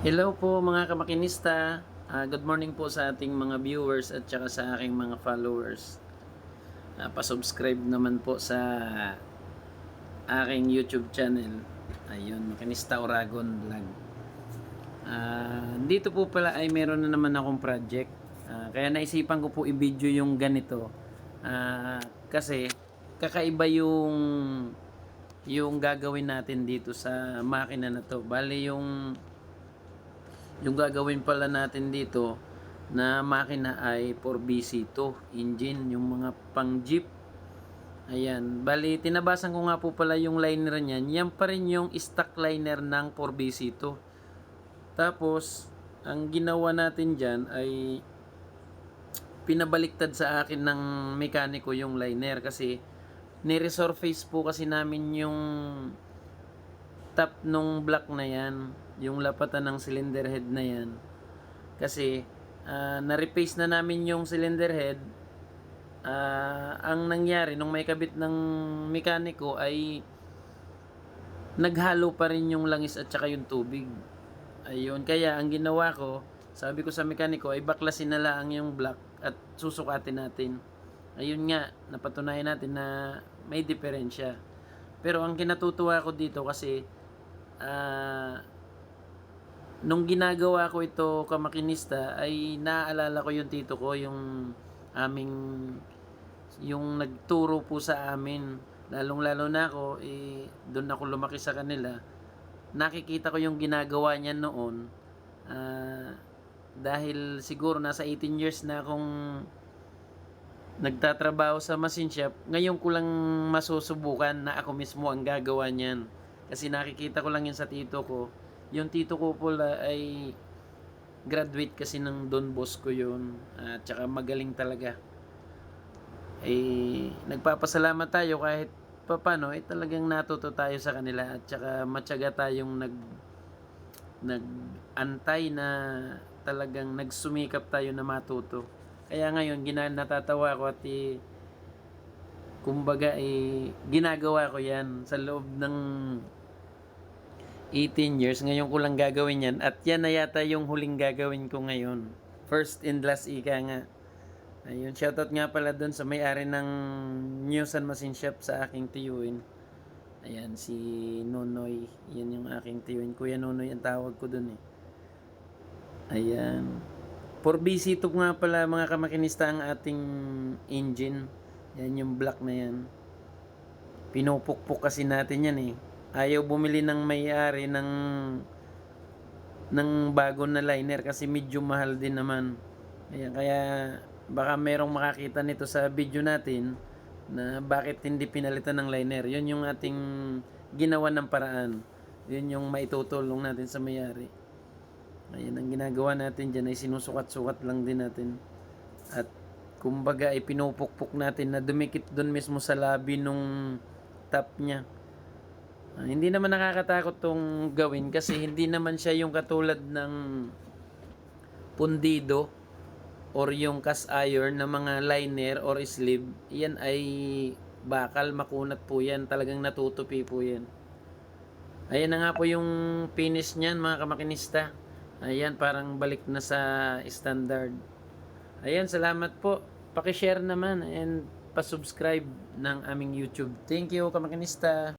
Hello po mga kamakinista. Good morning po sa ating mga viewers at saka sa aking mga followers. Pa-subscribe naman po sa aking YouTube channel. Ayun, Makinista Oragon Vlog. Dito po pala ay meron na naman akong project. Kaya naisipan ko po i-video yung ganito. Kasi kakaiba yung gagawin natin dito sa makina na to. Bali yung gagawin pala natin dito na makina ay 4BC2 engine, yung mga pang jeep. Ayan, bali tinabasan ko nga po pala yung liner niyan. Yan pa rin yung stock liner ng 4BC2. Tapos ang ginawa natin diyan ay pinabaliktad sa akin ng mekaniko yung liner kasi ni-resurface po kasi namin yung top nung block na yan, yung lapatan ng cylinder head na yan. Kasi na-replace na namin yung cylinder head. Ang nangyari nung may kabit ng mekaniko ay naghalo pa rin yung langis at saka yung tubig. Ayun, kaya ang ginawa ko, sabi ko sa mekaniko ay baklasin na lang yung block at susukatin natin. Ayun nga, napatunayan natin na may diferensya. Pero ang kinatutuwa ko dito kasi nung ginagawa ko ito kamakinista ay naaalala ko yung tito ko, yung aming yung nagturo po sa amin, lalong lalo na ako doon ako lumaki sa kanila. Nakikita ko yung ginagawa niya noon, dahil siguro nasa 18 years na akong nagtatrabaho sa machine shop. Ngayon ko lang masusubukan na ako mismo ang gagawa niyan. Kasi nakikita ko lang yun sa tito ko. Yung tito ko pala ay graduate kasi ng Don Bosco yun. At saka magaling talaga. Nagpapasalamat tayo kahit papano talagang natuto tayo sa kanila. At saka matyaga tayong nag-antay na talagang nagsumikap tayo na matuto. Kaya ngayon natatawa ko at kumbaga ginagawa ko yan sa loob ng 18 years. Ngayon ko lang gagawin yan at yan na yata yung huling gagawin ko ngayon. First and last ika nga. Ayun, shoutout nga pala doon sa may-ari ng New San Machine Shop sa aking tiyuin. Ayan, si Nonoy. Yan yung aking tiyuin. Kuya Nonoy ang tawag ko doon eh. Ayan. 4BC2 nga pala mga kamakinista ang ating engine. Yan yung black na yan. Pinupukpuk kasi natin yan eh. Ayaw bumili ng may-ari ng bago na liner kasi medyo mahal din naman. Ayan, kaya baka merong makakita nito sa video natin na bakit hindi pinalitan ng liner. Yun yung ating ginawa ng paraan. Yun yung maitutulong natin sa may-ari. Ayan, ang ginagawa natin dyan ay sinusukat-sukat lang din natin. At kumbaga ay pinupukpuk natin na dumikit dun mismo sa labi nung top niya. Hindi naman nakakatakot tong gawin kasi hindi naman siya yung katulad ng pundido or yung cast iron na mga liner or sleeve. Yan ay bakal, makunat po yan. Talagang natutupi po yan. Ayan na nga po yung finish niyan mga kamakinista. Ayan, parang balik na sa standard. Ayan, salamat po. Paki-share naman and pa-subscribe ng aming YouTube. Thank you, kamakinista.